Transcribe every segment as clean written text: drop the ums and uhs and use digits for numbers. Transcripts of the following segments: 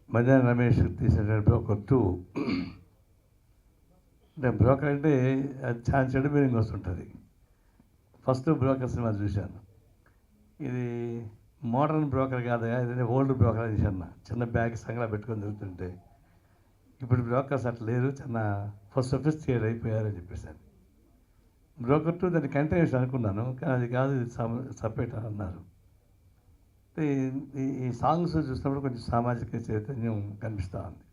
మధ్యాహ్నం రమేష్ తీసిన బ్రోకర్ 2. అంటే బ్రోకర్ అంటే అది చాలా చెడు మీనింగ్ వస్తుంటుంది. ఫస్ట్ బ్రోకర్ సినిమా చూశాను. ఇది మోడర్న్ బ్రోకర్ కాదు, ఇది ఓల్డ్ బ్రోకర్ అని చూశాను. చిన్న బ్యాగ్ సంగలా పెట్టుకొని తిరుగుతుంటే ఇప్పుడు బ్రోకర్స్ అట్లా లేరు, చిన్న ఫస్ట్ సొఫిస్టికేట్ అయిపోయారని చెప్పేసాను. బ్రోకర్ 2 దాన్ని కంటిన్యూషన్ అనుకున్నాను, కానీ అది కాదు, ఇది సపరేట్ అన్నారు. ఈ సాంగ్స్ చూసినప్పుడు కొంచెం సామాజిక చైతన్యం కనిపిస్తూ ఉంది.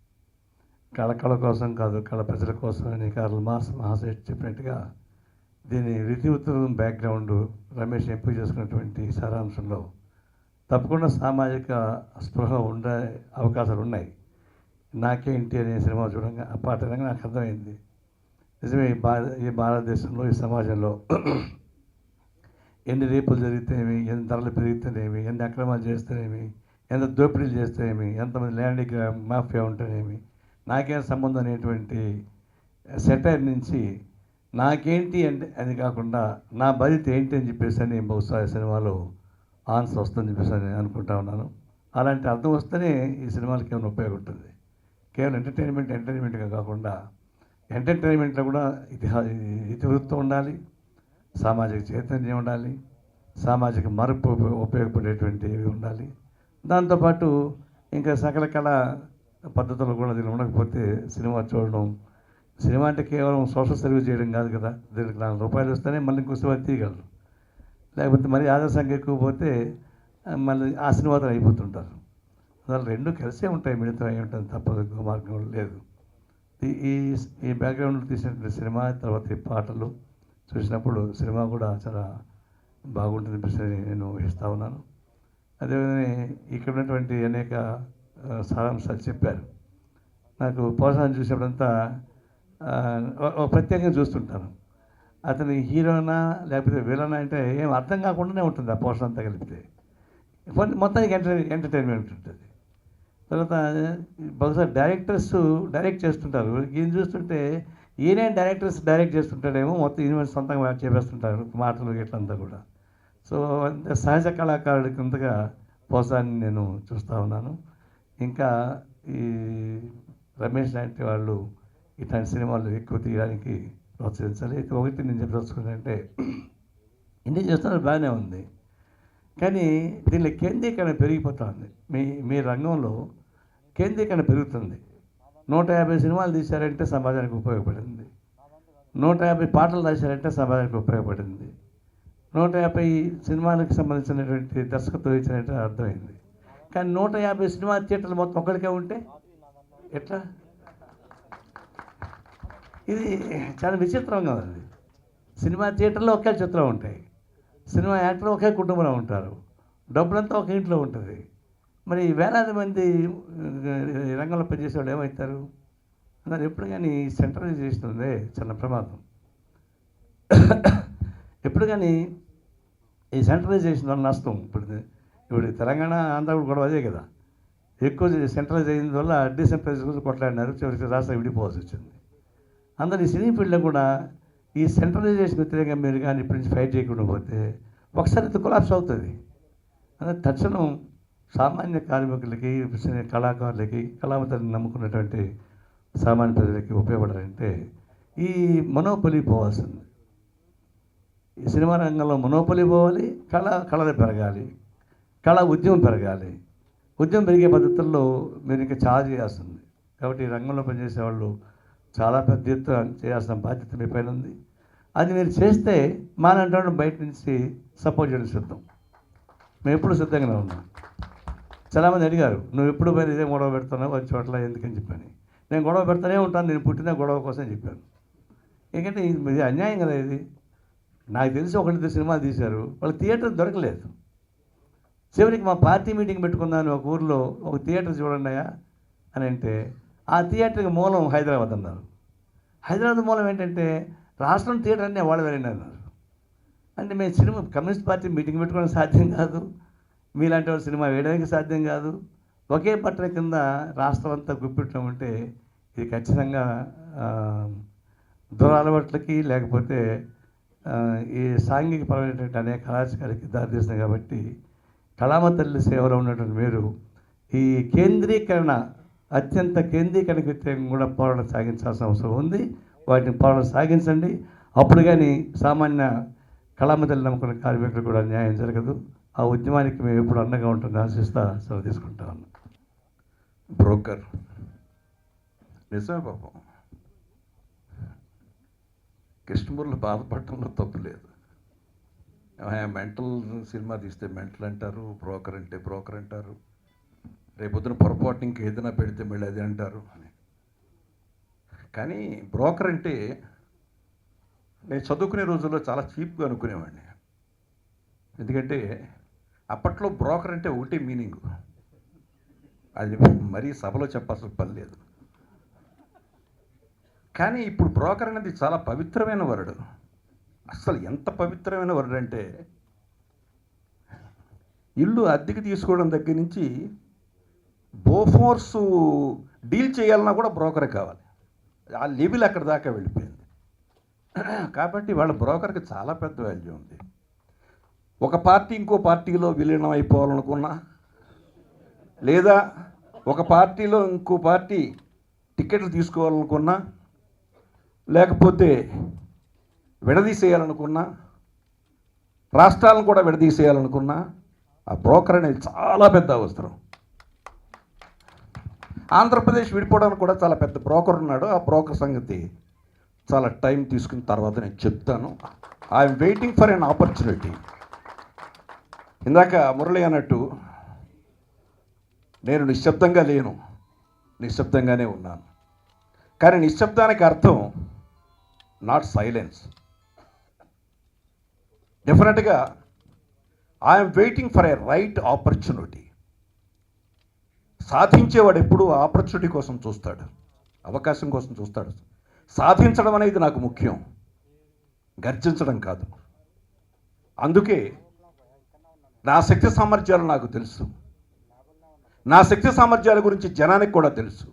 కళ కోసం కాదు, కళ ప్రజల కోసం అని కార్ల్ మార్క్స్ మహాశయ చెప్పినట్టుగా దీని రీతివృత్తం బ్యాక్గ్రౌండ్ రమేష్ ఎంపిక చేసుకున్నటువంటి సారాంశంలో తప్పకుండా సామాజిక స్పృహ ఉండే అవకాశాలు ఉన్నాయి. నాకేంటి అనే సినిమా చూడంగా ఆ పాట విధంగా నాకు అర్థమైంది. నిజమే, ఈ భారతదేశంలో, ఈ సమాజంలో ఎన్ని రేపులు జరిగితేనేమి, ఎన్ని ధరలు పెరిగితేనేమి, ఎన్ని అక్రమాలు చేస్తేనేమి, ఎంత దోపిడీలు చేస్తేనేమి, ఎంతమంది ల్యాండ్ మాఫియా ఉంటేనేమి, నాకేం సంబంధం అనేటువంటి సెటైర్ నుంచి నాకేంటి అంటే అది కాకుండా నా బాధ్యత ఏంటి అని చెప్పేసి అని బహుశా ఈ సినిమాలో ఆన్సర్ వస్తుందని చెప్పేసి అని అనుకుంటా ఉన్నాను. అలాంటి అర్థం వస్తేనే ఈ సినిమాలకి ఏమైనా ఉపయోగపడుతుంది. కేవలం ఎంటర్టైన్మెంట్గా కాకుండా ఎంటర్టైన్మెంట్లో కూడా ఇతివృత్తం ఉండాలి, సామాజిక చైతన్యం ఉండాలి, సామాజిక మార్పు ఉపయోగపడేటువంటివి ఉండాలి. దాంతోపాటు ఇంకా సకల కళ పద్ధతులు కూడా దీన్ని ఉండకపోతే సినిమా చూడడం, సినిమా అంటే కేవలం సోషల్ సర్వీస్ చేయడం కాదు కదా. దీనికి ₹4 వస్తేనే మళ్ళీ ఇంకో సినిమా తీయగలరు, లేకపోతే మరీ ఆదర్శంగా ఎక్కువ పోతే మళ్ళీ ఆ సినిమాతో అయిపోతుంటారు. అసలు రెండు కలిసే ఉంటాయి, మిళితం అయి ఉంటుంది, తప్పదు, ఇంకో మార్గం లేదు. ఈ బ్యాక్గ్రౌండ్లో తీసినటువంటి సినిమా తర్వాత ఈ పాటలు చూసినప్పుడు సినిమా కూడా చాలా బాగుంటుంది అనిపిస్తుంది నేను ఊహిస్తూ ఉన్నాను. అదేవిధంగా ఇక్కడ ఉన్నటువంటి అనేక సారాంశాలు చెప్పారు. నాకు పోసాన్ని చూసినప్పుడంతా ప్రత్యేకంగా చూస్తుంటాను. అతని హీరోనా లేకపోతే విలనా అంటే ఏం అర్థం కాకుండానే ఉంటుంది ఆ పోషన్ అంతా కలిపితే. మొత్తానికి ఎంటర్టైన్మెంట్ ఉంటుంది. తర్వాత బహుశా డైరెక్టర్స్ డైరెక్ట్ చేస్తుంటారు, ఈయన చూస్తుంటే ఈయనే డైరెక్ట్ చేస్తుంటాడేమో, మొత్తం ఈయన సొంతంగా చేపేస్తుంటారు మాటలు ఇట్లంతా కూడా. సో సహజ కళాకారుడి కిందగా పోసాన్ని నేను చూస్తూ ఉన్నాను. ఇంకా ఈ రమేష్ లాంటి వాళ్ళు ఇట్లాంటి సినిమాలు ఎక్కువ తీయడానికి ప్రోత్సహించాలి. ఒకటి నేను చెప్పదలుచుకుంటే ఇన్ని చేస్తున్నారు బాగానే ఉంది, కానీ దీనిలో కేంద్రీకరణ పెరిగిపోతూ ఉంది. మీ రంగంలో కేంద్రీకరణ పెరుగుతుంది. 150 సినిమాలు తీశారంటే సమాజానికి ఉపయోగపడింది, 150 పాటలు రాశారంటే సమాజానికి ఉపయోగపడింది, 150 సినిమాలకు సంబంధించినటువంటి దర్శకత్వం ఇచ్చినట్టు అర్థమైంది. కానీ 150 సినిమా థియేటర్లు మొత్తం ఒక్కడికే ఉంటే ఎట్లా? ఇది చాలా విచిత్రంగా ఉంది. సినిమా థియేటర్లో ఒకే చిత్రం ఉంటాయి, సినిమా యాక్టర్ ఒకే కుటుంబంలో ఉంటారు, డబ్బులంతా ఒక ఇంట్లో ఉంటుంది. మరి వేలాది మంది రంగంలో పనిచేసే వాళ్ళు ఏమవుతారు? అన్నారు ఎప్పుడు కానీ సెంట్రలైజేషన్ ఉంది చిన్న ప్రమాదం. ఎప్పుడు కానీ ఈ సెంట్రలైజేషన్ వల్ల నష్టం. ఇప్పుడు తెలంగాణ ఆంధ్ర గొడవ అదే కదా, ఎక్కువ సెంట్రలైజ్ అయిన వల్ల డిసెంట్రలైజ్ గురించి కొట్లాడినారు, చివరికి రాష్ట్రం విడిపోవాల్సి వచ్చింది. అందరు ఈ సినీ ఫీల్డ్లో కూడా ఈ సెంట్రలైజేషన్ వ్యతిరేకంగా మీరు కానీ ఇప్పటి నుంచి ఫైట్ చేయకుండా పోతే ఒకసారి కొలాప్స్ అవుతుంది. అదే తక్షణం సామాన్య కార్మికులకి, కళాకారులకి, కళామతని నమ్ముకున్నటువంటి సామాన్య ప్రజలకి ఉపయోగపడాలంటే ఈ మనోపలి పోవాల్సింది. ఈ సినిమా రంగంలో మనోపలి పోవాలి, కళలు పెరగాలి, కళా ఉద్యమం పెరగాలి. ఉద్యమం పెరిగే పద్ధతుల్లో మీరు ఇంకా చాలా చేయాల్సింది. కాబట్టి ఈ రంగంలో పనిచేసే వాళ్ళు చాలా పెద్ద ఎత్తున చేయాల్సిన బాధ్యత మీ పైన ఉంది. అది మీరు చేస్తే మానంటే బయట నుంచి సపోర్ట్ చేయడం సిద్ధం. మేము ఎప్పుడు సిద్ధంగానే ఉన్నాం. చాలామంది అడిగారు, నువ్వు ఎప్పుడు పైన ఇదే గొడవ పెడుతున్నావు వచ్చి చోట్ల ఎందుకని చెప్పని. నేను గొడవ పెడతానే ఉంటాను, నేను పుట్టిన గొడవ కోసం చెప్పాను. ఎందుకంటే ఇది అన్యాయం కదా. ఇది నాకు తెలిసి 1 సినిమాలు తీశారు, వాళ్ళు థియేటర్ దొరకలేదు. చివరికి మా పార్టీ మీటింగ్ పెట్టుకున్నాను ఒక ఊర్లో, ఒక థియేటర్ చూడండి అయ్యా అని అంటే ఆ థియేటర్కి మూలం హైదరాబాద్ అన్నారు. హైదరాబాద్ మూలం ఏంటంటే రాష్ట్రం థియేటర్ అన్నీ వాళ్ళు వెళ్ళండి అన్నారు. అంటే మేము సినిమా కమ్యూనిస్ట్ పార్టీ మీటింగ్ పెట్టుకోవడం సాధ్యం కాదు, మీలాంటి వాళ్ళు సినిమా వేయడానికి సాధ్యం కాదు. ఒకే పట్టణ కింద రాష్ట్రం అంతా గుప్పిట్టడం అంటే ఇది ఖచ్చితంగా దురలవాట్లకి లేకపోతే ఈ సాంఘిక పరమైనటువంటి అనేక అరాచకాలకి దారితీస్తుంది. కాబట్టి కళామ తల్లి సేవలో ఉన్నటువంటి మీరు ఈ కేంద్రీకరణ అత్యంత కేంద్రీకరణకు వ్యతిరేకంగా కూడా పోరాటం సాగించాల్సిన అవసరం ఉంది. వాటిని పోరాటం సాగించండి. అప్పుడు కానీ సామాన్య కళామతల్ని నమ్ముకున్న కార్మికులు కూడా న్యాయం జరగదు. ఆ ఉద్యమానికి మేము ఎప్పుడు అండగా ఉంటుంది ఆశిస్తా సెలవు తీసుకుంటా ఉన్నాం. బ్రోకర్ నిజమే పాపం, కృష్ణమూర్లు బాధపడటంలో తప్పు లేదు. మెంటల్ సినిమా తీస్తే మెంటల్ అంటారు, బ్రోకర్ అంటే బ్రోకర్ అంటారు, రేపొద్దున పొరపాటు ఇంక ఏదైనా పెడితే మళ్ళీ అది అంటారు అని. కానీ బ్రోకర్ అంటే నేను చదువుకునే రోజుల్లో చాలా చీప్గా అనుకునేవాడిని. ఎందుకంటే అప్పట్లో బ్రోకర్ అంటే ఒకటే మీనింగ్, అది మరీ సభలో చెప్పాల్సిన పని లేదు. కానీ ఇప్పుడు బ్రోకర్ అనేది చాలా పవిత్రమైన వర్డ్. అసలు ఎంత పవిత్రమైన వర్డ్ అంటే, ఇల్లు అద్దెకి తీసుకోవడం దగ్గర నుంచి బోఫోర్స్ డీల్ చేయాలన్నా కూడా బ్రోకరే కావాలి. ఆ లెవెల్ అక్కడ దాకా వెళ్ళిపోయింది. కాబట్టి వాళ్ళ బ్రోకర్కి చాలా పెద్ద వాల్యూ ఉంది. ఒక పార్టీ ఇంకో పార్టీలో విలీనం అయిపోవాలనుకున్నా, లేదా ఒక పార్టీలో ఇంకో పార్టీ టికెట్లు తీసుకోవాలనుకున్నా, లేకపోతే విడదీసేయాలనుకున్నా, రాష్ట్రాలను కూడా విడదీసేయాలనుకున్నా, ఆ బ్రోకర్ అనేది చాలా పెద్ద అవసరం. ఆంధ్రప్రదేశ్ విడిపోవడానికి కూడా చాలా పెద్ద బ్రోకర్ ఉన్నాడు. ఆ బ్రోకర్ సంగతి చాలా టైం తీసుకున్న తర్వాత నేను చెప్తాను. I'm waiting for an opportunity. ఇందాక మురళి అన్నట్టు నేను నిశ్శబ్దంగా లేను, నిశ్శబ్దంగానే ఉన్నాను. కానీ నిశ్శబ్దానికి అర్థం నాట్ సైలెన్స్. డెఫినెట్గా I am waiting for a right opportunity. సాధించేవాడు ఎప్పుడు ఆపర్చునిటీ కోసం చూస్తాడు, అవకాశం కోసం చూస్తాడు. సాధించడం అనేది నాకు ముఖ్యం, గర్జించడం కాదు. అందుకే నా శక్తి సామర్థ్యాలు నాకు తెలుసు, నా శక్తి సామర్థ్యాల గురించి జనానికి కూడా తెలుసు.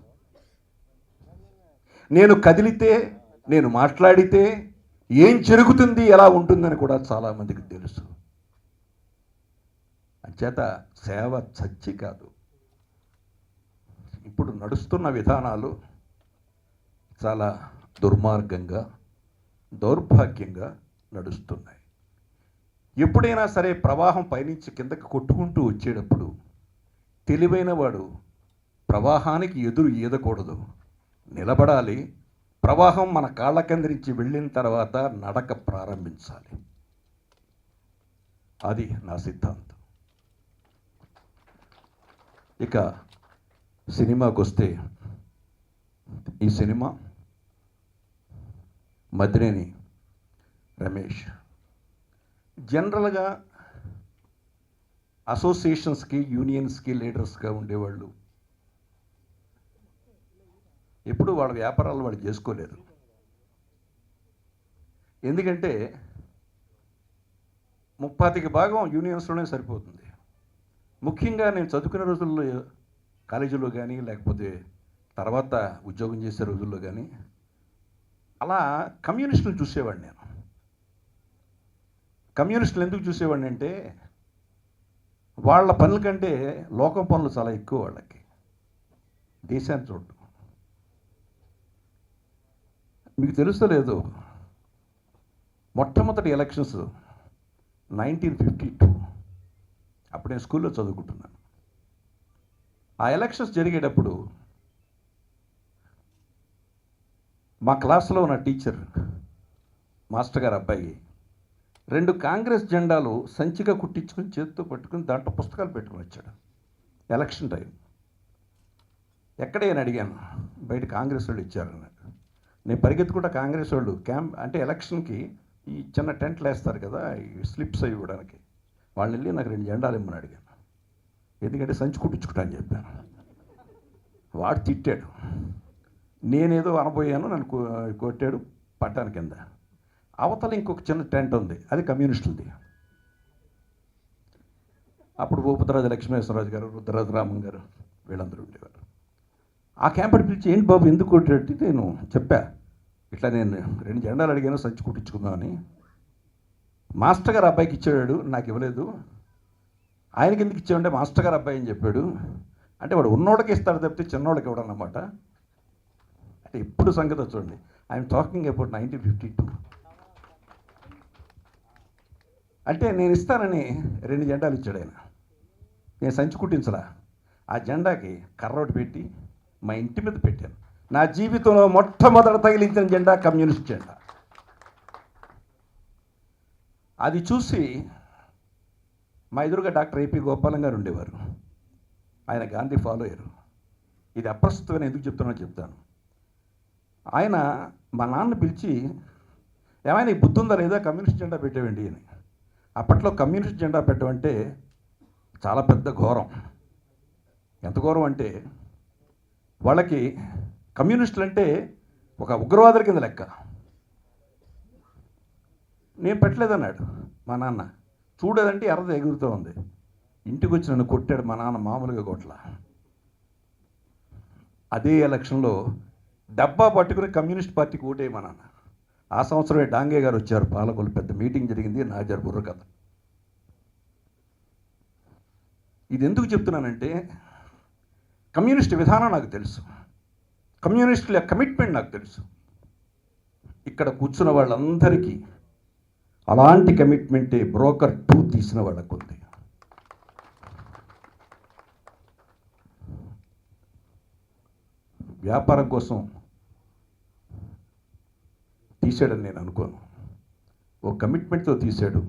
నేను కదిలితే, నేను మాట్లాడితే ఏం జరుగుతుంది, ఎలా ఉంటుందని కూడా చాలామందికి తెలుసు. అంచేత సేవ చచ్చి కాదు, ఇప్పుడు నడుస్తున్న విధానాలు చాలా దుర్మార్గంగా, దౌర్భాగ్యంగా నడుస్తున్నాయి. ఎప్పుడైనా సరే ప్రవాహం పైనుంచి కిందకి కొట్టుకుంటూ వచ్చేటప్పుడు తెలివైన వాడు ప్రవాహానికి ఎదురు ఈదకూడదు, నిలబడాలి. ప్రవాహం మన కాళ్ళ కింద నుంచి వెళ్ళిన తర్వాత నడక ప్రారంభించాలి. అది నా సిద్ధాంతం. ఇక సినిమాకి వస్తే, ఈ సినిమా మద్రేని రమేష్ జనరల్గా అసోసియేషన్స్కి, యూనియన్స్కి లీడర్స్గా ఉండేవాళ్ళు ఎప్పుడు వాళ్ళ వ్యాపారాలు వాళ్ళు చేసుకోలేరు. ఎందుకంటే 35% యూనియన్స్లోనే సరిపోతుంది. ముఖ్యంగా నేను చదువుకునే రోజుల్లో కాలేజీలో కానీ, లేకపోతే తర్వాత ఉద్యోగం చేసే రోజుల్లో కానీ అలా కమ్యూనిస్టులు చూసేవాడిని నేను. కమ్యూనిస్టులు ఎందుకు చూసేవాడిని అంటే, వాళ్ళ పనుల కంటే లోకం పనులు చాలా ఎక్కువ వాళ్ళకి, దేశాన్ని చూడటం. మీకు తెలుస్తలేదు, మొట్టమొదటి ఎలక్షన్స్ 1952, అప్పుడు నేను స్కూల్లో చదువుకుంటున్నాను. ఆ ఎలక్షన్స్ జరిగేటప్పుడు మా క్లాసులో ఉన్న టీచర్ మాస్టర్ గారు అబ్బాయి 2 కాంగ్రెస్ జెండాలు సంచిగా కుట్టించుకుని చేతితో పట్టుకుని దాంట్లో పుస్తకాలు పెట్టుకుని వచ్చాడు. Election time. ఎక్కడే అని అడిగాను, బయట కాంగ్రెస్ వాళ్ళు ఇచ్చారు అన్నాడు. నేను పరిగెత్తుకుంటా కాంగ్రెస్ వాళ్ళు క్యాంప్ అంటే ఎలక్షన్కి ఈ చిన్న టెంట్లు వేస్తారు కదా, ఈ స్లిప్స్ అవి ఇవ్వడానికి, వాళ్ళు వెళ్ళి నాకు 2 జెండాలు ఇమ్మని అడిగాను. ఎందుకంటే సంచి కుట్టించుకుంటాను చెప్పాను. వాడు తిట్టాడు, నేనేదో అనబోయాను, నన్ను కొట్టాడు పట్టాను కింద. అవతల ఇంకొక చిన్న టెంట్ ఉంది, అది కమ్యూనిస్టులది. అప్పుడు భూపతిరాజు లక్ష్మీశ్వరరాజు గారు, రుద్రరాజు రామన్ గారు వీళ్ళందరూ ఉండేవారు. ఆ క్యాంపర్ పిలిచి, ఏంటి బాబు ఎందుకు కొట్టేటి? నేను చెప్పా, ఇట్లా నేను 2 జెండాలు అడిగాను సంచి కుట్టించుకుందామని. మాస్టర్ గారు అబ్బాయికి ఇచ్చాడు, నాకు ఇవ్వలేదు. ఆయనకి ఎందుకు ఇచ్చామంటే మాస్టర్ గారు అబ్బాయి అని చెప్పాడు. అంటే వాడు ఉన్నోడికి ఇస్తాడు తప్పితే చిన్నోడికి ఇవ్వడం అన్నమాట. అంటే ఇప్పుడు సంగతి చూడండి. I'm talking about 1952. అంటే నేను ఇస్తానని 2 జెండాలు ఇచ్చాడు ఆయన. నేను సంచి కుట్టించలా. ఆ జెండాకి కర్ర ఒకటి పెట్టి మా ఇంటి మీద పెట్టాను. నా జీవితంలో మొట్టమొదట తగిలించిన జెండా కమ్యూనిస్ట్ జెండా. అది చూసి మా ఎదురుగా డాక్టర్ ఏపీ గోపాలం గారు ఉండేవారు. ఆయన గాంధీ ఫాలో అయ్యారు. ఇది అప్రస్తుతమైన ఎందుకు చెప్తానో చెప్తాను. ఆయన మా నాన్న పిలిచి, ఏమైనా ఈ బుద్ధి ఉందా లేదా, కమ్యూనిస్ట్ జెండా పెట్టేవండి అని. అప్పట్లో కమ్యూనిస్ట్ జెండా పెట్టమంటే చాలా పెద్ద ఘోరం. ఎంత ఘోరం అంటే వాళ్ళకి కమ్యూనిస్టులు అంటే ఒక ఉగ్రవాదుల కింద లెక్క. నేను పెట్టలేదన్నాడు మా నాన్న. చూడదంటే ఎర్రది ఎగురుతూ ఉంది. ఇంటికి వచ్చి నన్ను కొట్టాడు మా నాన్న, మామూలుగా కొట్ల. అదే ఎలక్షన్లో డబ్బా పట్టుకుని కమ్యూనిస్ట్ పార్టీకి ఓటేయి మా నాన్న. ఆ సంవత్సరమే డాంగే గారు వచ్చారు పాలకొల్లు. పెద్ద మీటింగ్ జరిగింది, నాజర్ బుర్ర కథ. ఇది ఎందుకు చెప్తున్నానంటే కమ్యూనిస్ట్ విధానం నాకు తెలుసు, కమ్యూనిస్టుల కమిట్మెంట్ నాకు తెలుసు. ఇక్కడ కూర్చున్న వాళ్ళందరికీ అలాంటి కమిట్మెంటే బ్రోకర్ 2 తీసిన వాళ్ళకు ఉంది. వ్యాపారం కోసం తీసాడని నేను అనుకోను. ఓ కమిట్మెంట్తో తీశాడు.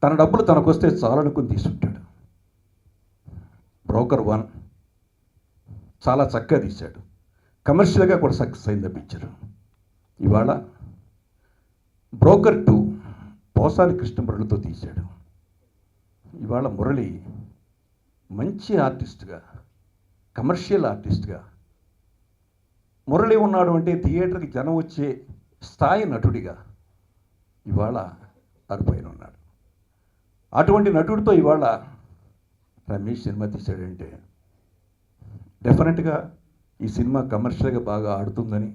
తన డబ్బులు తనకొస్తే చాలనుకుని తీసుంటాడు. బ్రోకర్ 1 చాలా చక్కగా తీశాడు. కమర్షియల్గా కూడా సక్సెస్ అయింది పిక్చర్. ఇవాళ బ్రోకర్ 2 పోసాని కృష్ణమురళితో తీశాడు. ఇవాళ మురళి మంచి ఆర్టిస్ట్గా, కమర్షియల్ ఆర్టిస్ట్గా మురళి ఉన్నాడు అంటే థియేటర్కి జనం వచ్చే స్థాయి నటుడిగా ఇవాళ అరుపైన ఉన్నాడు. అటువంటి నటుడితో ఇవాళ రమేష్ సినిమా తీశాడంటే డెఫినెట్గా ఈ సినిమా కమర్షియల్గా బాగా ఆడుతుందని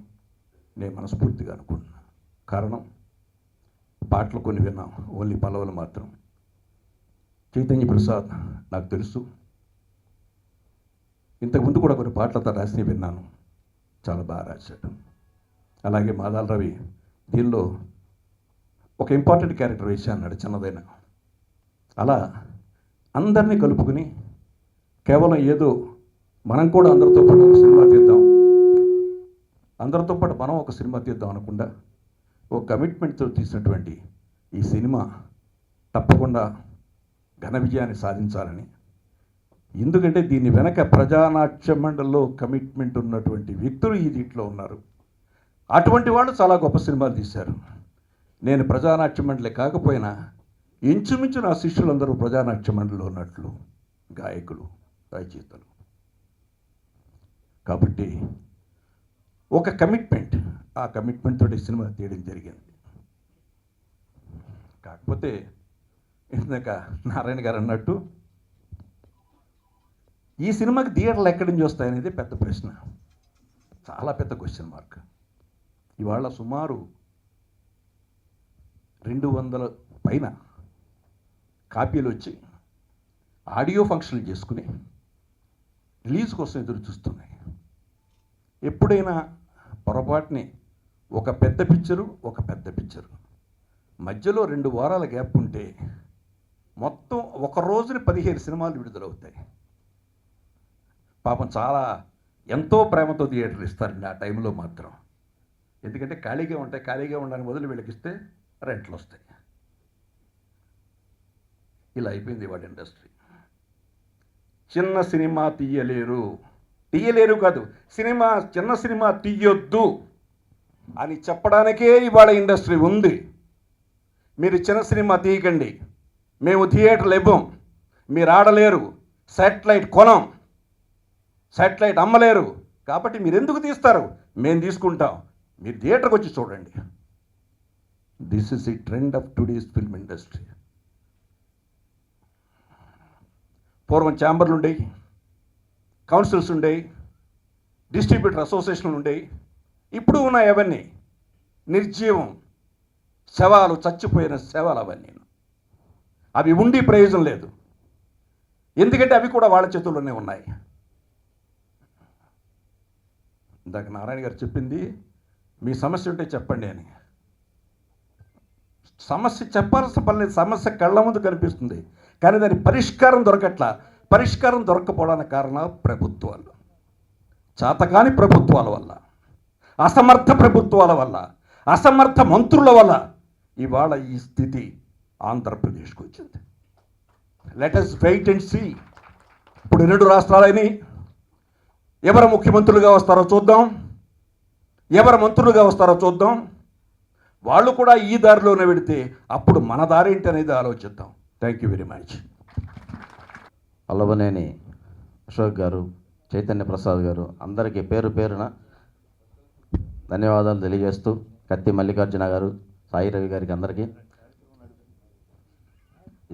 నేను మనస్ఫూర్తిగా అనుకుంటున్నాను. కారణం పాటలు కొన్ని విన్నాం, ఓన్లీ పల్లవులు మాత్రం. చైతన్య ప్రసాద్ నాకు తెలుసు, ఇంతకుముందు కూడా కొన్ని పాటలతో రాసి విన్నాను, చాలా బాగా రాశాడు. అలాగే మాదాల రవి దీనిలో ఒక ఇంపార్టెంట్ క్యారెక్టర్ వేసి అన్నాడు, చిన్నదైన. అలా అందరినీ కలుపుకుని కేవలం ఏదో మనం కూడా అందరితో పాటు ఒక సినిమా తీద్దాం, అందరితో పాటు మనం ఒక సినిమా తీద్దాం అనకుండా ఒక కమిట్మెంట్తో తీసినటువంటి ఈ సినిమా తప్పకుండా ఘన విజయాన్ని సాధించాలని. ఎందుకంటే దీని వెనక ప్రజానాట్య మండలిలో కమిట్మెంట్ ఉన్నటువంటి వ్యక్తులు ఈ దీంట్లో ఉన్నారు. అటువంటి వాళ్ళు చాలా గొప్ప సినిమాలు తీశారు. నేను ప్రజానాట్య మండలి కాకపోయినా ఇంచుమించు నా శిష్యులందరూ ప్రజానాట్య మండలిలో ఉన్నట్లు గాయకులు, రచయితలు. కాబట్టి ఒక కమిట్మెంట్, ఆ కమిట్మెంట్ తోటి సినిమా తీయడం జరిగింది. కాకపోతే ఇందాక నారాయణ గారు అన్నట్టు ఈ సినిమాకి థియేటర్లు ఎక్కడి నుంచి వస్తాయనేది పెద్ద ప్రశ్న, చాలా పెద్ద క్వశ్చన్ మార్క్. ఇవాళ సుమారు 200 పైన కాపీలు వచ్చి ఆడియో ఫంక్షన్లు చేసుకుని రిలీజ్ కోసం ఎదురు చూస్తున్నాయి. ఎప్పుడైనా పొరపాటుని ఒక పెద్ద పిక్చరు మధ్యలో 2 వారాల గ్యాప్ ఉంటే మొత్తం ఒక రోజుని 15 సినిమాలు విడుదలవుతాయి. పాపం చాలా ఎంతో ప్రేమతో థియేటర్లు ఇస్తారండి ఆ టైంలో మాత్రం. ఎందుకంటే ఖాళీగా ఉంటాయి, ఖాళీగా ఉండడానికి బదులు వీళ్ళకి ఇస్తే రెంట్లు వస్తాయి. ఇలా అయిపోయింది వాడి ఇండస్ట్రీ. చిన్న సినిమా తీయలేరు కాదు, చిన్న సినిమా తీయొద్దు అని చెప్పడానికే ఇవాళ ఇండస్ట్రీ ఉంది. మీరు చిన్న సినిమా తీయకండి, మేము థియేటర్లు ఇవ్వం, మీరు ఆడలేరు, శాటిలైట్ కొనం, శాటిలైట్ అమ్మలేరు, కాబట్టి మీరు ఎందుకు తీస్తారు, మేము తీసుకుంటాం, మీరు థియేటర్కి వచ్చి చూడండి. This is the trend of today's film industry. పూర్వం ఛాంబర్లు ఉండేవి, కౌన్సిల్స్ ఉండేవి, డిస్ట్రిబ్యూటర్ అసోసియేషన్లు ఉండేవి. ఇప్పుడు ఉన్నాయి అవన్నీ నిర్జీవం, శవాలు, చచ్చిపోయిన శవాలు అవన్నీ. అవి ఉండి ప్రయోజనం లేదు, ఎందుకంటే అవి కూడా వాళ్ళ చేతుల్లోనే ఉన్నాయి. ఇందాక నారాయణ గారు చెప్పింది మీ సమస్య ఉంటే చెప్పండి అని. సమస్య చెప్పాల్సిన పని లేదు, సమస్య కళ్ళ ముందు కనిపిస్తుంది, కానీ దాని పరిష్కారం దొరకట్లా. పరిష్కారం దొరకపోవడానికి కారణం ప్రభుత్వాలు, చేతకాని ప్రభుత్వాల వల్ల, అసమర్థ ప్రభుత్వాల వల్ల, అసమర్థ మంత్రుల వల్ల ఇవాళ ఈ స్థితి ఆంధ్రప్రదేశ్కి వచ్చింది. Let us wait and see. ఇప్పుడు 2 రాష్ట్రాలని ఎవరు ముఖ్యమంత్రులుగా వస్తారో చూద్దాం, ఎవరు మంత్రులుగా వస్తారో చూద్దాం. వాళ్ళు కూడా ఈ దారిలోనే పెడితే అప్పుడు మన దారి ఏంటి అనేది ఆలోచిద్దాం. Thank you very much. Allavaneni Ashok గారు, చైతన్య ప్రసాద్ గారు, అందరికీ పేరు పేరున ధన్యవాదాలు తెలియజేస్తూ, కత్తి మల్లికార్జున గారు, సాయి రవి గారికి, అందరికీ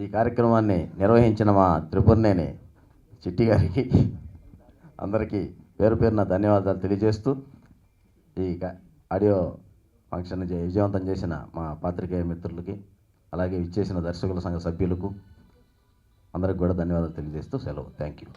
ఈ కార్యక్రమాన్ని నిర్వహించిన మా త్రిపురనేని చిట్టి గారికి అందరికీ పేరు పేరున ధన్యవాదాలు తెలియజేస్తూ, ఈ ఆడియో ఫంక్షన్ విజయవంతం చేసిన మా పాత్రికేయ మిత్రులకి, అలాగే ఇచ్చేసిన దర్శకుల సంఘ సభ్యులకు అందరికి కూడా ధన్యవాదాలు తెలియజేస్తూ సెలవు. Thank you.